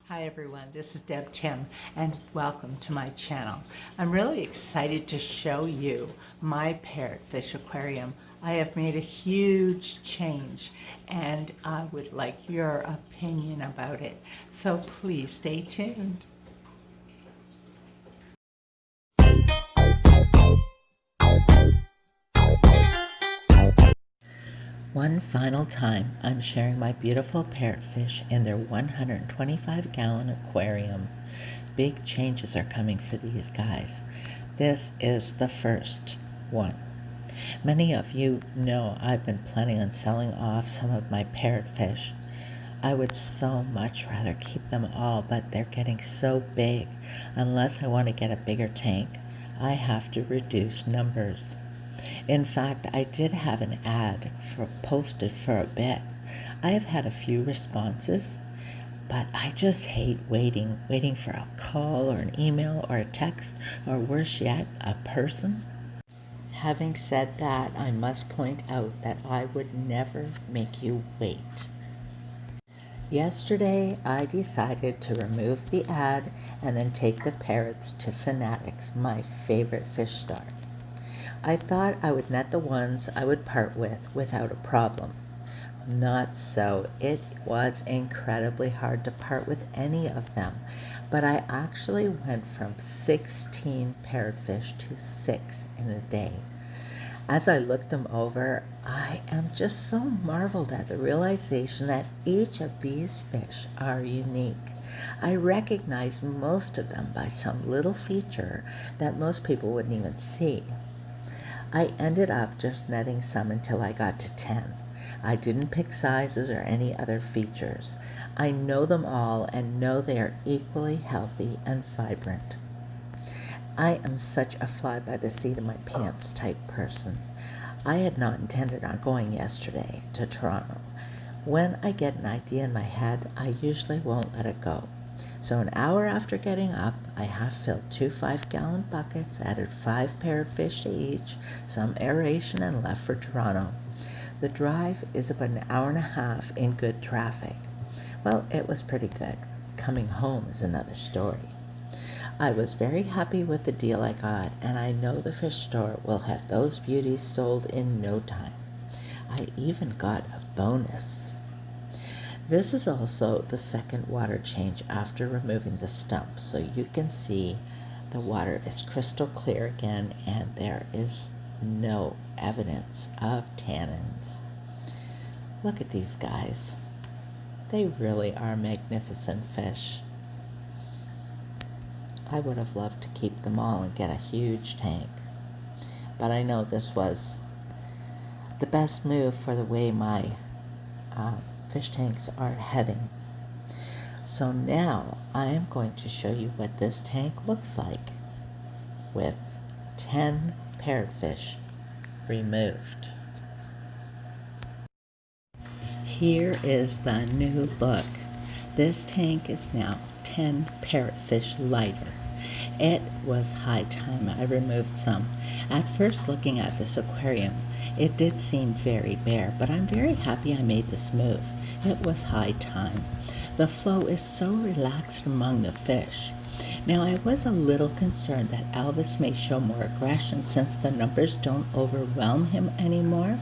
Hi everyone, this is Deb Tim and welcome to my channel. I'm really excited to show you my parrotfish aquarium. I have made a huge change and I would like your opinion about it. So please stay tuned. One final time, I'm sharing my beautiful parrotfish in their 125-gallon aquarium. Big changes are coming for these guys. This is the first one. Many of you know I've been planning on selling off some of my parrotfish. I would so much rather keep them all, but they're getting so big. Unless I want to get a bigger tank, I have to reduce numbers. In fact, I did have an ad posted for a bit. I have had a few responses, but I just hate waiting for a call or an email or a text, or worse yet, a person. Having said that, I must point out that I would never make you wait. Yesterday, I decided to remove the ad and then take the parrots to Fanatics, my favorite fish store. I thought I would net the ones I would part with without a problem. Not so. It was incredibly hard to part with any of them, but I actually went from 16 parrotfish to 6 in a day. As I looked them over, I am just so marveled at the realization that each of these fish are unique. I recognize most of them by some little feature that most people wouldn't even see. I ended up just netting some until I got to 10. I didn't pick sizes or any other features. I know them all and know they are equally healthy and vibrant. I am such a fly by the seat of my pants type person. I had not intended on going yesterday to Toronto. When I get an idea in my head, I usually won't let it go. So an hour after getting up, I have filled 2 5-gallon buckets, added 5 parrotfish to each, some aeration, and left for Toronto. The drive is about an hour and a half in good traffic. Well, it was pretty good. Coming home is another story. I was very happy with the deal I got, and I know the fish store will have those beauties sold in no time. I even got a bonus. This is also the second water change after removing the stump, so you can see the water is crystal clear again and there is no evidence of tannins. Look at these guys. They really are magnificent fish. I would have loved to keep them all and get a huge tank, but I know this was the best move for the way my fish tanks are heading. So now I am going to show you what this tank looks like with 10 parrotfish removed. Here is the new look. This tank is now 10 parrotfish lighter. It was high time I removed some. At first, looking at this aquarium, it did seem very bare, but I'm very happy I made this move. It was high time. The flow is so relaxed among the fish. Now, I was a little concerned that Elvis may show more aggression since the numbers don't overwhelm him anymore.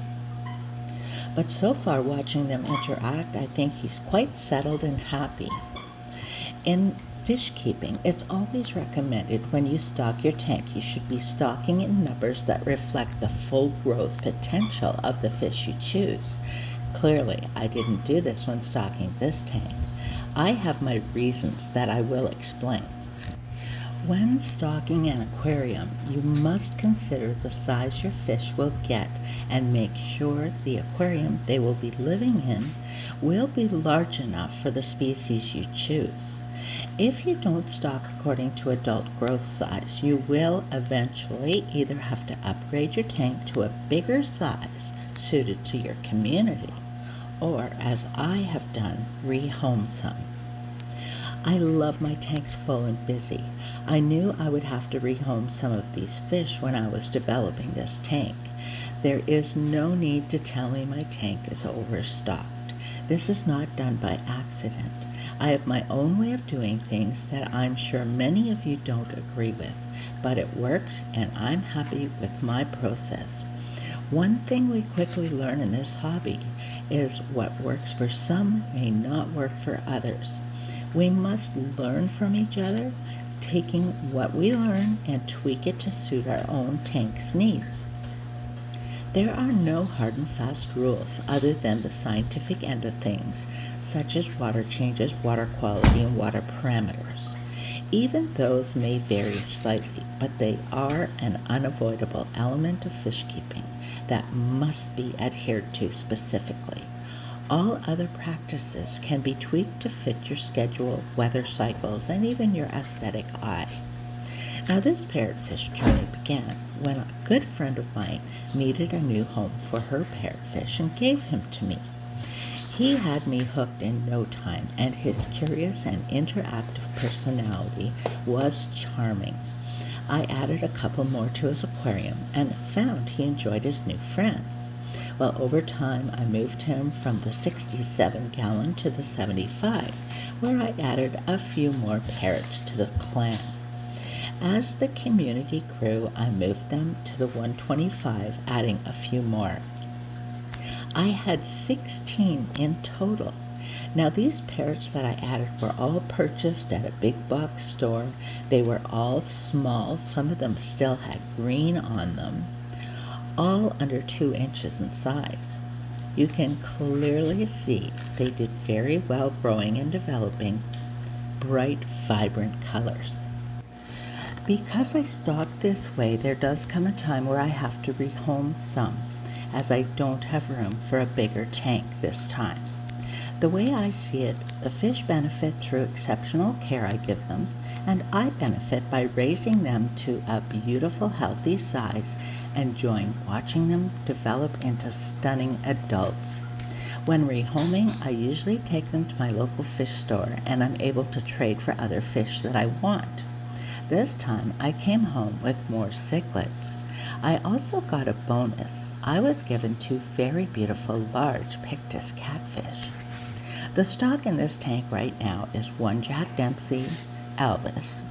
But so far, watching them interact, I think he's quite settled and happy. In fish keeping, it's always recommended when you stock your tank, you should be stocking in numbers that reflect the full growth potential of the fish you choose. Clearly, I didn't do this when stocking this tank. I have my reasons that I will explain. When stocking an aquarium, you must consider the size your fish will get and make sure the aquarium they will be living in will be large enough for the species you choose. If you don't stock according to adult growth size, you will eventually either have to upgrade your tank to a bigger size suited to your community, or, as I have done, rehome some. I love my tanks full and busy. I knew I would have to rehome some of these fish when I was developing this tank. There is no need to tell me my tank is overstocked. This is not done by accident. I have my own way of doing things that I'm sure many of you don't agree with, but it works and I'm happy with my process. One thing we quickly learn in this hobby is what works for some may not work for others. We must learn from each other, taking what we learn and tweak it to suit our own tank's needs. There are no hard and fast rules other than the scientific end of things, such as water changes, water quality, and water parameters. Even those may vary slightly, but they are an unavoidable element of fish keeping that must be adhered to specifically. All other practices can be tweaked to fit your schedule, weather cycles, and even your aesthetic eye. Now, this parrotfish journey began when a good friend of mine needed a new home for her parrotfish and gave him to me. He had me hooked in no time, and his curious and interactive personality was charming. I added a couple more to his aquarium and found he enjoyed his new friends. Well, over time, I moved him from the 67-gallon to the 75, where I added a few more parrots to the clan. As the community grew, I moved them to the 125, adding a few more. I had 16 in total. Now, these parrots that I added were all purchased at a big box store. They were all small. Some of them still had green on them, all under 2 inches in size. You can clearly see they did very well growing and developing bright, vibrant colors. Because I stock this way, there does come a time where I have to rehome some, as I don't have room for a bigger tank this time. The way I see it, the fish benefit through exceptional care I give them, and I benefit by raising them to a beautiful, healthy size, enjoying watching them develop into stunning adults. When rehoming, I usually take them to my local fish store, and I'm able to trade for other fish that I want. This time, I came home with more cichlids. I also got a bonus. I was given 2 very beautiful large Pictus catfish. The stock in this tank right now is 1 Jack Dempsey, Elvis,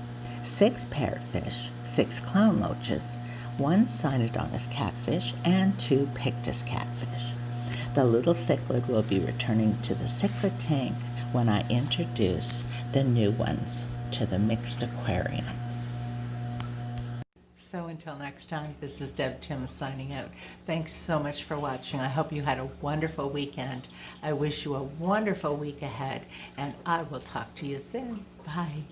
6 parrotfish, 6 clown loaches, 1 Cynodontis catfish, and 2 Pictus catfish. The little cichlid will be returning to the cichlid tank when I introduce the new ones to the mixed aquarium. So until next time, this is Deb Tim signing out. Thanks so much for watching. I hope you had a wonderful weekend. I wish you a wonderful week ahead, and I will talk to you soon. Bye.